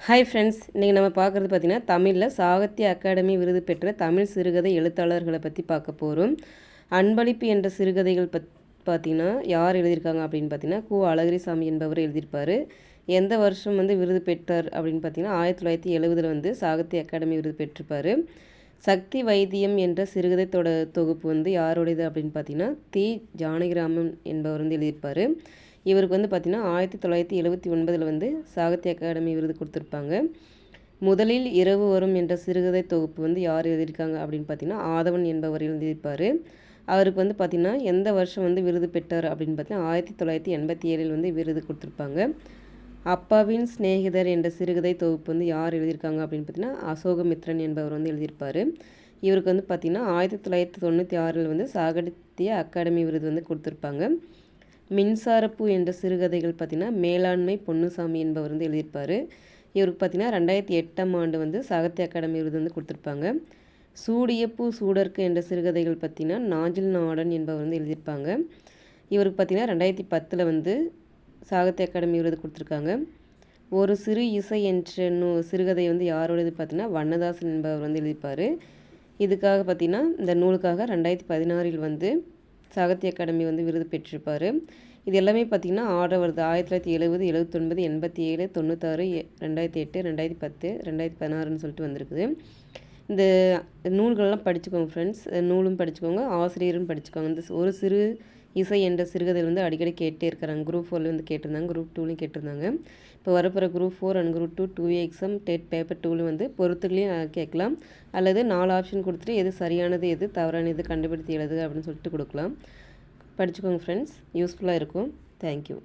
Hi friends, இன்றைக்கி நம்ம பார்க்குறது பார்த்திங்கன்னா தமிழில் சாகித்ய அகாடமி விருது பெற்ற தமிழ் சிறுகதை எழுத்தாளர்களை பற்றி பார்க்க போகிறோம். அன்பளிப்பு என்ற சிறுகதைகள் பார்த்திங்கன்னா யார் எழுதியிருக்காங்க அப்படின்னு பார்த்திங்கன்னா கு. அழகிரிசாமி என்பவர் எழுதியிருப்பார். எந்த வருஷம் விருது பெற்றார் அப்படின்னு பார்த்திங்கன்னா 1970 சாகித்ய அகாடமி விருது பெற்றிருப்பார். சக்தி வைத்தியம் என்ற சிறுகதை தொகுப்பு யாருடையது அப்படின்னு பார்த்திங்கன்னா தி. ஜானகிராமன் என்பவர் எழுதியிருப்பார். இவருக்கு பார்த்திங்கன்னா 1979 சாகித்ய அகாடமி விருது கொடுத்துருப்பாங்க. முதலில் இரவு வரும் என்ற சிறுகதை தொகுப்பு யார் எழுதியிருக்காங்க அப்படின்னு பார்த்திங்கன்னா ஆதவன் என்பவர் எழுதியிருப்பார். அவருக்கு பார்த்திங்கன்னா எந்த வருஷம் விருது பெற்றார் அப்படின்னு பார்த்திங்கன்னா 1987 விருது கொடுத்துருப்பாங்க. அப்பாவின் சிநேகிதர் என்ற சிறுகதை தொகுப்பு யார் எழுதியிருக்காங்க அப்படின்னு பார்த்திங்கன்னா அசோகமித்ரன் என்பவர் எழுதியிருப்பார். இவருக்கு பார்த்திங்கன்னா 1996 சாகித்ய அகாடமி விருது கொடுத்துருப்பாங்க. மின்சாரப்பூ என்ற சிறுகதைகள் பார்த்திங்கன்னா மேலாண்மை பொன்னுசாமி என்பவர் எழுதியிருப்பார். இவருக்கு பார்த்திங்கன்னா 2008 சாகித்ய அகாடமி விருது கொடுத்துருப்பாங்க. சூடியப்பூ சூடர்க்கு என்ற சிறுகதைகள் பார்த்திங்கன்னா நாஞ்சில் நாடன் என்பவர் எழுதியிருப்பாங்க. இவருக்கு பார்த்திங்கன்னா 2010 சாகித்ய அகாடமி விருது கொடுத்துருக்காங்க. ஒரு சிறு இசை என்ற சிறுகதை யாரோடது பார்த்திங்கன்னா வண்ணதாசன் என்பவர் எழுதியிருப்பார். இதுக்காக பார்த்திங்கன்னா இந்த நூலுக்காக 2016 சாகித்ய அகாடமி விருது பெற்றிருப்பார். இது எல்லாமே பார்த்திங்கன்னா ஆர்டர் வருது 1970, 79, 87, 96, 2008, 2010, 2016 சொல்லிட்டு வந்திருக்குது. இந்த நூல்களெல்லாம் படிச்சுக்கோங்க ஃப்ரெண்ட்ஸ். நூலும் படிச்சுக்கோங்க, ஆசிரியரும் படிச்சுக்கோங்க. இந்த ஒரு சிறு இசை என்ற சிறுகதை அடிக்கடி கேட்டே இருக்கிறாங்க. குரூப் 4 கேட்டிருந்தாங்க, குரூப் 2 கேட்டிருந்தாங்க. இப்போ வரப்போகிற group 4 and group 2 2A exam dead paper 2 பொறுத்துகளையும் கேட்கலாம். அல்லது 4 ஆப்ஷன் கொடுத்துட்டு எது சரியானது எது தவறானது கண்டுபிடித்து எழுது அப்படின்னு சொல்லிட்டு கொடுக்கலாம். படிச்சுக்கோங்க ஃப்ரெண்ட்ஸ், யூஸ்ஃபுல்லாக இருக்கும். தேங்க்யூ.